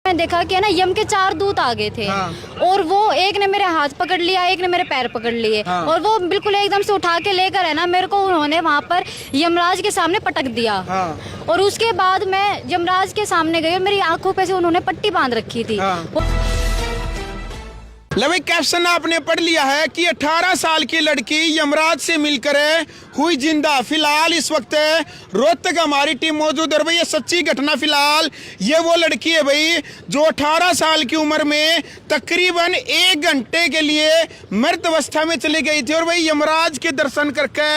मैंने देखा कि है ना यम के 4 दूत आ गए थे। हाँ। और वो एक ने मेरे हाथ पकड़ लिया, एक ने मेरे पैर पकड़ लिए। हाँ। और वो बिल्कुल एकदम से उठा के लेकर है ना मेरे को उन्होंने वहाँ पर यमराज के सामने पटक दिया। हाँ। और उसके बाद मैं यमराज के सामने गई और मेरी आंखों पे से उन्होंने पट्टी बांध रखी थी। हाँ। ले भाई, कैप्शन आपने पढ़ लिया है कि 18 साल की लड़की यमराज से मिलकर हुई जिंदा। फिलहाल इस वक्त रोहतक हमारी टीम मौजूद है। भाई ये सच्ची घटना, फिलहाल ये वो लड़की है भाई जो 18 साल की उम्र में तकरीबन 1 घंटे के लिए मृत अवस्था में चली गई थी और भाई यमराज के दर्शन करके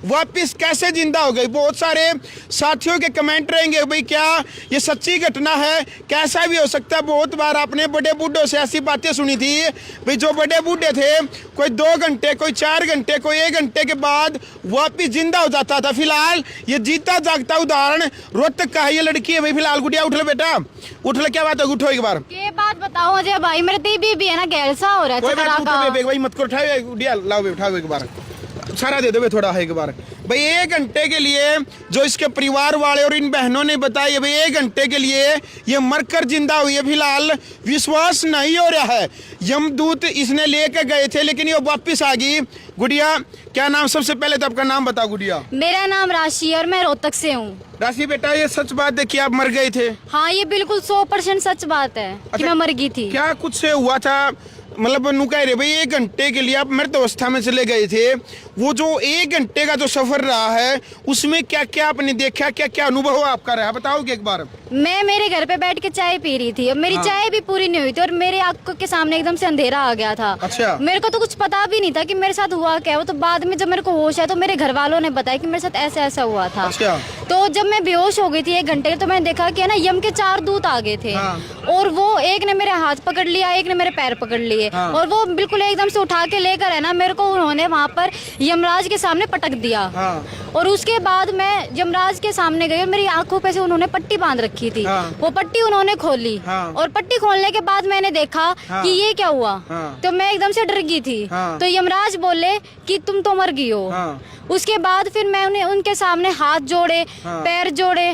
वापस कैसे जिंदा हो गई। बहुत सारे साथियों के कमेंट रहेंगे भाई क्या ये सच्ची घटना है, कैसा भी हो सकता है। बहुत बार आपने बड़े बूढ़ों से ऐसी बातें सुनी थी भाई, जो बड़े बूढ़े थे कोई 2 घंटे, कोई 4 घंटे, कोई 1 घंटे के बाद वापिस जिंदा हो जाता था। फिलहाल ये जीता जागता उदाहरण रोहतक का है। ये लड़की है भाई। फिलहाल गुड़िया उठ ले बेटा, उठ ले। क्या बात है, उठो एक बार। ये बात बताओ मुझे भाई, मेरे दीदी भी है ना गैलसा हो रहा है। कोई बात नहीं, उठो भाई, मत करो, उठाओ गुड़िया, लाओ भाई, उठाओ एक बार, सारा दे दो भाई, थोड़ा है एक बार भाई। 1 घंटे के लिए जो इसके परिवार वाले और इन बहनों ने बताया भाई, 1 घंटे के लिए ये मरकर जिंदा हुई है। फिलहाल विश्वास नहीं हो रहा है। यमदूत इसने लेकर गए थे लेकिन ये वापस आ गई। गुड़िया क्या नाम, सबसे पहले तो आपका नाम बताओ गुड़िया। मेरा नाम राशि और मैं रोहतक से हूँ। राशि बेटा, ये सच बात है कि आप मर गए थे? हाँ, ये बिल्कुल 100% सच बात है कि मैं मर गई थी। क्या कुछ हुआ था, मतलब नु कह रहे भाई 1 घंटे के लिए आप मृत अवस्था में चले गए थे। वो जो 1 घंटे का जो सफर रहा है उसमें क्या क्या आपने देखा, क्या क्या अनुभव आपका रहा, बताओगे एक बार। मैं मेरे घर पे बैठ के चाय पी रही थी और मेरी चाय भी पूरी नहीं हुई थी और मेरे आंखों के सामने एकदम से अंधेरा आ गया था। अच्छा। मेरे को तो कुछ पता भी नहीं था कि मेरे साथ हुआ क्या। वो तो बाद में जब मेरे को होश है तो मेरे घर वालों ने बताया कि मेरे साथ ऐसा ऐसा हुआ था। अच्छा। तो जब मैं बेहोश हो गई थी 1 घंटे तो मैंने देखा कि है ना यम के 4 दूत आ गए थे। हाँ। और वो एक ने मेरे हाथ पकड़ लिया, एक ने मेरे पैर पकड़ लिए। हाँ। और वो बिल्कुल एकदम से उठा के लेकर है ना मेरे को उन्होंने वहाँ पर यमराज के सामने पटक दिया। हाँ। और उसके बाद मैं यमराज के सामने गई और मेरी आंखों पे से उन्होंने पट्टी बांध रखी थी। हाँ। वो पट्टी उन्होंने खोली। हाँ। और पट्टी खोलने के बाद मैंने देखा हाँ। कि ये क्या हुआ। हाँ। तो मैं एकदम से डर गई थी। हाँ। तो यमराज बोले कि तुम तो मर गई हो। हाँ। उसके बाद फिर मैं उन्हें उनके सामने हाथ जोड़े, हाँ। पैर जोड़े,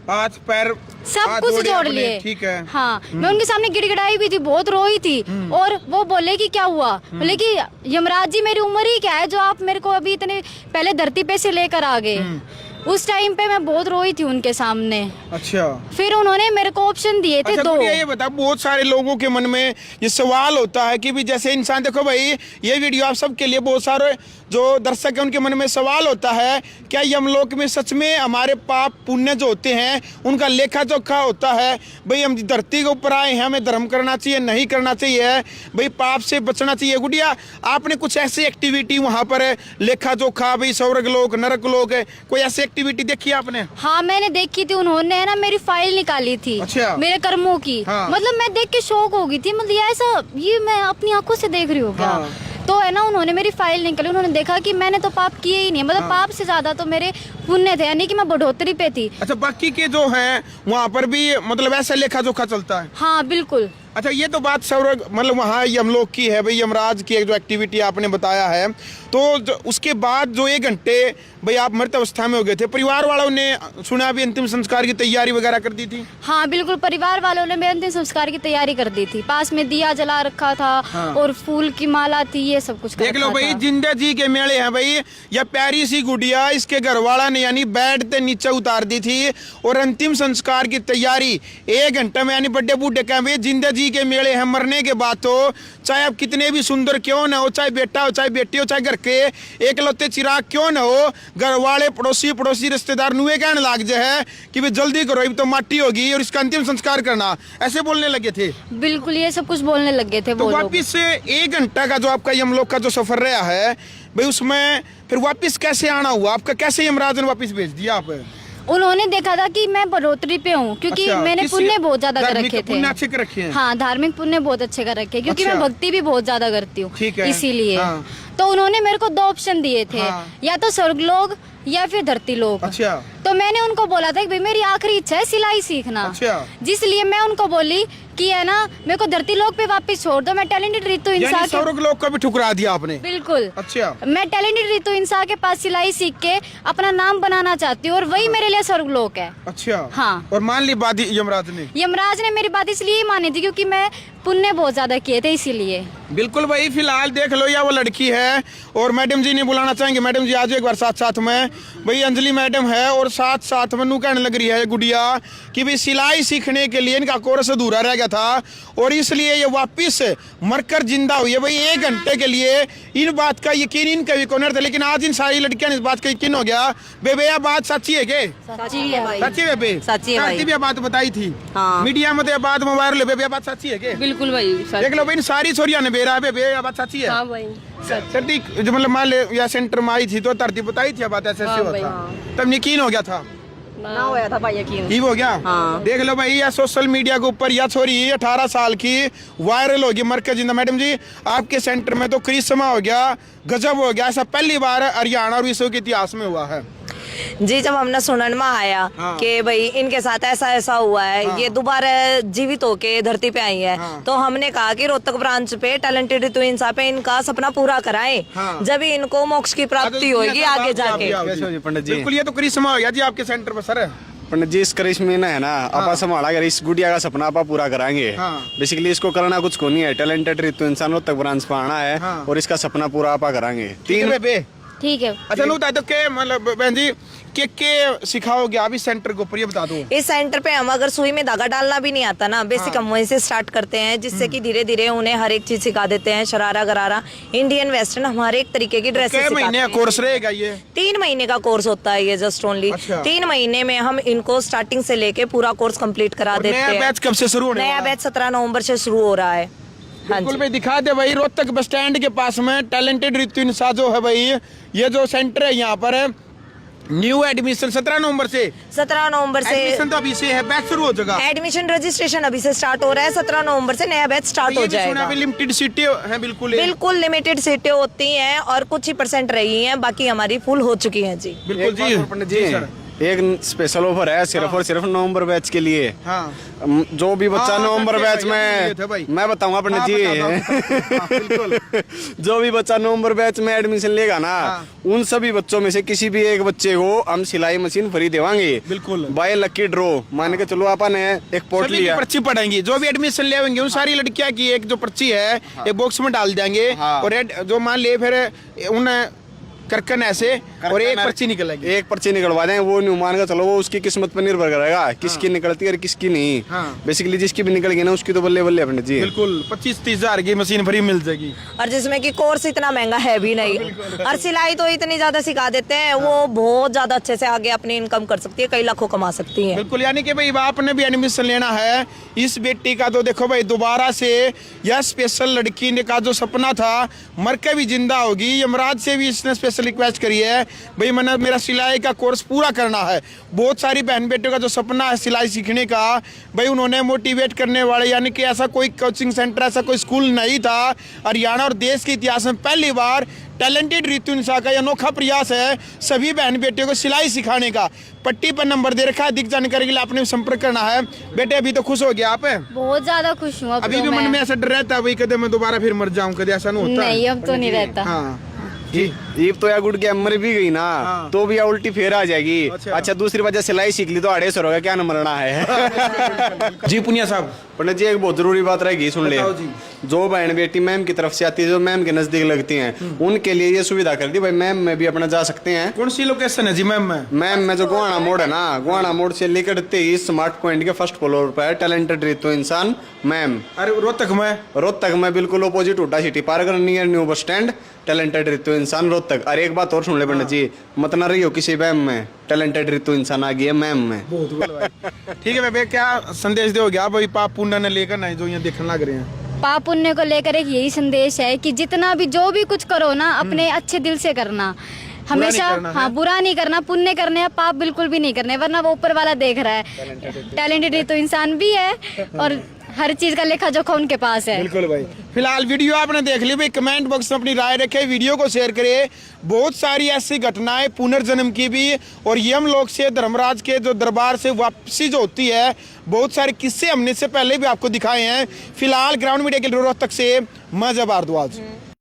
हाथ पैर सब कुछ जोड़ लिए। ठीक है। हाँ, मैं उनके सामने गिड़गिड़ाई भी थी, बहुत रोई थी। और वो बोले कि क्या हुआ। बोले कि यमराज जी मेरी उम्र ही क्या है जो आप मेरे को अभी इतने पहले धरती पे से लेकर आ गए। उस टाइम पे मैं बहुत रोई थी उनके सामने। अच्छा। फिर उन्होंने मेरे को ऑप्शन दिए थे 2। ये बता, बहुत सारे लोगों के मन में ये सवाल होता है कि भी जैसे इंसान, देखो भाई ये वीडियो आप सबके लिए, बहुत सारे जो दर्शक है उनके मन में सवाल होता है क्या यमलोक में सच में हमारे पाप पुण्य जो होते हैं उनका लेखा जोखा होता है। भाई हम धरती के ऊपर आए हैं, हमें धर्म करना चाहिए, नहीं करना चाहिए, भाई पाप से बचना चाहिए। गुड़िया आपने कुछ ऐसी एक्टिविटी वहाँ पर लेखा जोखा, भाई स्वर्ग लोक नरक लोक है, कोई ऐसी एक्टिविटी देखी आपने? हाँ मैंने देखी थी। उन्होंने ना मेरी फाइल निकाली थी। अच्छा। मेरे कर्मों की। हाँ। मतलब मैं देख के शौक हो गई थी। मतलब ऐसा ये मैं अपनी आंखों से देख रही हूँ क्या। हाँ। तो है ना उन्होंने मेरी फाइल निकाली। उन्होंने देखा कि मैंने तो पाप किए ही नहीं। मतलब हाँ। पाप से ज्यादा तो मेरे पुण्य थे, यानी कि मैं बढ़ोतरी पे थी। अच्छा, बाकी के जो हैं वहाँ पर भी मतलब ऐसा लेखा जोखा चलता है? हाँ बिल्कुल। अच्छा, ये तो बात स्वर्ग मतलब वहाँ यमलोक की है भाई, यमराज की एक जो एक्टिविटी आपने बताया है। तो उसके बाद जो 1 घंटे भाई आप मृत अवस्था में हो गए थे, परिवार वालों ने सुना भी अंतिम संस्कार की तैयारी वगैरह कर दी थी? हाँ बिल्कुल, परिवार वालों ने मेरे अंतिम संस्कार की तैयारी कर दी थी। पास में दिया जला रखा था। हाँ। और फूल की माला थी, ये सब कुछ देख लो भाई, जिंदा जी के मेले हैं भाई। यह प्यारी सी गुड़िया इसके घर वाला ने यानी बेड से नीचे उतार दी थी और अंतिम संस्कार की तैयारी 1 घंटे में, यानी बड़े बूढ़े कह भाई जिंदा जी के मेले हैं। मरने के बाद तो चाहे आप कितने भी सुंदर क्यों ना हो, चाहे बेटा हो, चाहे बेटी हो, चाहे घर के एकलौते चिराग क्यों ना हो, घर वाले पड़ोसी रिश्तेदार नुए कहने लाग जाए कि भाई जल्दी करो, अब तो माटी होगी और इसका अंतिम संस्कार करना, ऐसे बोलने लगे थे। बिल्कुल, ये सब कुछ बोलने लगे थे। तो वापिस 1 घंटा का जो आपका यमलोक का जो सफर रहा है भाई, उसमें फिर वापिस कैसे आना हुआ आपका, कैसे यमराज ने वापिस भेज दिया आप? उन्होंने देखा था कि मैं बढ़ोतरी पे हूँ क्योंकि अच्छा, मैंने पुण्य बहुत ज्यादा कर रखे थे। पुण्य अच्छे कर रखे हैं? हाँ, धार्मिक पुण्य बहुत अच्छे कर रखे हैं क्योंकि अच्छा। मैं भक्ति भी बहुत ज्यादा करती हूँ, इसीलिए। हाँ। तो उन्होंने मेरे को 2 ऑप्शन दिए थे। हाँ। या तो स्वर्गलोक या फिर धरती लोक। अच्छा। तो मैंने उनको बोला था कि भाई मेरी आखिरी इच्छा है सिलाई सीखना। अच्छा। जिसलिए मैं उनको बोली कि है ना मेरे को धरती लोक पे वापस छोड़ दो, मैं टैलेंटेड रितु इंसा यानी के स्वर्ग लोक को भी ठुकरा दिया आपने। बिल्कुल। अच्छा। मैं टैलेंटेड रितु इंसा के पास सिलाई सीख के अपना नाम बनाना चाहती हूँ और वही मेरे लिए स्वर्ग लोक है। अच्छा। हाँ। और मान ली बात यमराज ने? यमराज ने मेरी बात इसलिए मानी थी क्योंकि मैं पुण्य बहुत ज्यादा किए थे, इसीलिए। बिल्कुल भाई, फिलहाल देख लो या वो लड़की है और मैडम जी ने बुलाना चाहेंगे। मैडम जी आज एक बार साथ साथ में भाई अंजलि मैडम है और साथ साथ मनु कहने लग रही है गुड़िया कि भाई सिलाई सीखने के लिए इनका कोर्स अधूरा रह गया था और इसलिए ये वापिस मरकर जिंदा हुई है। भाई 1 घंटे के लिए इन बात का यकीन इनका भी कौन था, लेकिन आज इन सारी लड़कियां ने इस बात का यकीन हो गया। बेबे यह बात सच्ची है के? सच्ची है भाई। सच्ची है बेबे? सच्ची है भाई। भी यह बात बताई थी हाँ। मीडिया में, तो यह बात मोबाइल बेबे यह बात सच्ची है के? बिल्कुल भाई। देख लो भाई सारी छोरिया ने बेरा बेबे यह बात सच्ची है? हाँ भाई। सर्दी जो मतलब मान ले या सेंटर में आई थी तो धरती बताई थी बात ऐसे हाँ हुआ भाई, था। हाँ। तब यकीन हो गया था ना होया था भाई यकीन। ही हो गया। हाँ। देख लो भाई या सोशल मीडिया के ऊपर या छोरी 18 साल की वायरल होगी मर के जिंदा। मैडम जी आपके सेंटर में तो करिश्मा हो गया, गजब हो गया, ऐसा पहली बार हरियाणा और विश्व के इतिहास में हुआ है। जी जब हमने सुनन में आया हाँ। कि भाई इनके साथ ऐसा ऐसा हुआ है, हाँ। ये दोबारा जीवित होके धरती पे आई है, हाँ। तो हमने कहा कि रोहतक ब्रांच पे टैलेंटेड रितु इंसा पे इनका सपना पूरा कराएं, हाँ। जब ही इनको मोक्ष की प्राप्ति होगी आगे जाके। कैसे हो जी पंडित जी? बिल्कुल, ये तो करिश्मा हो गया जी आपके सेंटर पर सर। पंडित जी इस करिश्मे ना है ना आपा संभाला कर इस गुड़िया का सपना आपा पूरा कराएंगे। हाँ। बेसिकली इसको करना कुछ को नहीं है, टैलेंटेड रितु इंसान रोहतक ब्रांच पे आना है हाँ। और इसका सपना पूरा आपा कराएंगे। ठीक है बेबे। ठीक है। अच्छा नु बता दो के मतलब बहन जी के सिखाओगे आप इस सेंटर के ऊपर, ये बता दो। इस सेंटर पे हम अगर सुई में धागा डालना भी नहीं आता ना, बेसिक हम वहीं से स्टार्ट करते हैं, जिससे कि धीरे धीरे उन्हें हर एक चीज सिखा देते हैं। शरारा गरारा इंडियन वेस्टर्न हमारे एक तरीके की ड्रेसेस कितने सिखाते महीने हैं। का कोर्स रहेगा ये? 3 महीने का कोर्स होता है ये, जस्ट ओनली अच्छा। 3 महीने में हम इनको स्टार्टिंग से लेके पूरा कोर्स कंप्लीट करा और देते नया हैं। बैच कब से शुरू होने नया वाला है? बैच 17 नवंबर से शुरू हो रहा है। हाँ बिल्कुल जी। भाई दिखा दे भाई रोहतक बस स्टैंड के पास में टैलेंटेड रितु इंसा जो है भाई, ये जो सेंटर है यहाँ पर न्यू एडमिशन 17 नवंबर से 17 नवंबर से एडमिशन तो अभी से है, बैच शुरू हो जाएगा। एडमिशन रजिस्ट्रेशन अभी से स्टार्ट हो रहा है। 17 नवंबर से नया बैच स्टार्ट हो जाएगा। लिमिटेड सीटें हैं बिल्कुल ये। बिल्कुल लिमिटेड सीटें होती हैं और कुछ ही % रही हैं, बाकी हमारी फुल हो चुकी हैं जी। बिल्कुल एक बात जी और पंडित जी, सर। एक स्पेशल ऑफर है सिर्फ और सिर्फ नवंबर बैच के लिए। हाँ। जो भी बच्चा हाँ, नवंबर सच्चे बैच भाई, ये थे में भाई। मैं बताऊंगा पंडित हाँ, जी हाँ, बिल्कुल। जो भी बच्चा नवंबर बैच में एडमिशन लेगा ना, हाँ। उन सभी बच्चों में से किसी भी एक बच्चे को हम सिलाई मशीन फ्री देवांगे। बिल्कुल। बाय लकी ड्रॉ मान के चलो आपा ने एक पोर्ट सभी की लिया। पर्ची पढ़ेंगी, जो भी एडमिशन ले आएंगे उन सारी लड़कियां की एक जो पर्ची है एक बॉक्स में डाल देंगे। हाँ। और जो मान ले फिर उन करकन ऐसे और एक पर्ची निकलेगी। एक पर्ची निकलवा दें, वो नहीं मान के चलो वो उसकी किस्मत पर निर्भर करेगा किसकी निकलती है और किसकी नहीं। हाँ। बेसिकली जिसकी भी निकल गई ना उसकी तो बल्ले बल्ले पंडित जी। बिल्कुल 25-30 हजार की मशीन फ्री मिल जाएगी। और जिसमें कि कोर्स इतना महंगा है भी नहीं, और सिलाई तो इतनी ज्यादा सिखा देते हैं, वो बहुत ज्यादा अच्छे से आगे अपनी इनकम कर सकती है, कई लाखों कमा सकती है। बिल्कुल, यानी कि भाई आपने भी एडमिशन लेना है इस बेटी का, तो देखो भाई दोबारा से यह स्पेशल लड़की ने का जो सपना था मर के भी जिंदा होगी। यमराज से भी इसने स्पेशल रिक्वेस्ट करी है भाई मैंने मेरा सिलाई का कोर्स पूरा करना है। बहुत सारी बहन बेटियों का जो सपना है सिलाई सीखने का, भाई उन्होंने मोटिवेट करने वाले, यानी कि ऐसा कोई कोचिंग सेंटर ऐसा कोई स्कूल नहीं था हरियाणा और देश के इतिहास में पहली बार टैलेंटेड रितु इंसा का अनोखा प्रयास है सभी बहन बेटियों को सिलाई सिखाने का। पट्टी पर नंबर दे रखा है, अधिक जानकारी के लिए आपने संपर्क करना है। बेटे अभी तो खुश हो गया आप? बहुत ज्यादा खुश हूँ। अब अभी तो भी मन मैं- में ऐसा डर रहता है भाई कदे मैं दोबारा फिर मर जाऊं, कदे ऐसा नहीं होता? नहीं, अब तो नहीं रहता। हाँ जी। ये तो या गुड़ के मर भी गई ना, हाँ। तो भी या उल्टी फेर आ जाएगी। अच्छा। अच्छा दूसरी वजह सिलाई सीख ली तो 250 होगा, क्या न मरना है। जी पुनिया साहब, पंडित जी एक बहुत जरूरी बात रहेगी, सुन ले। बताओ जी। जो बहन बेटी मैम की तरफ से आती है, जो मैम के नजदीक लगती हैं, उनके लिए ये सुविधा कर दी भाई मैम में भी अपना जा सकते हैं। कौन सी लोकेशन है जी मैम में? मैम में जो गोहाना मोड़ है ना, गोहाना मोड़ से लेकर 23 स्मार्ट पॉइंट के फर्स्ट फ्लोर पर टैलेंटेड रितु इंसान मैम। अरे रोहतक में? रोहतक में बिल्कुल opposite Hooda city park near new bus stand, talented Ritu इंसान रोहतक। और एक बात और सुन ले पंडित जी, मत ना रही हो किसी मैम में, टैलेंटेड रितु इंसान आ गई है मैम में। बहुत भाई। ठीक है भाई, क्या संदेश दोगे आप भाई पाप पुण्य ने लेकर नहीं जो यहाँ देखने लग रहे हैं? पाप पुण्य को लेकर एक यही संदेश है कि जितना भी जो भी कुछ करो ना अपने अच्छे दिल से करना, हमेशा। करना है। हाँ, बुरा नहीं करना, पुण्य करने हैं, पाप बिल्कुल भी नहीं करने, वरना वो ऊपर वाला देख रहा है। टैलेंटेड तो इंसान भी है और हर चीज का लेखा जोखा उनके पास है। बिल्कुल भाई। फिलहाल वीडियो आपने देख ली भाई, कमेंट बॉक्स में अपनी राय रखे, वीडियो को शेयर करिए। बहुत सारी ऐसी घटनाएं पुनर्जन्म की भी और यमलोक से धर्मराज के जो दरबार से वापसी जो होती है, बहुत सारे किस्से हमने इससे पहले भी आपको दिखाए हैं। फिलहाल ग्राउंड मीडिया के लिए रोहतक से मैं भारद्वाज।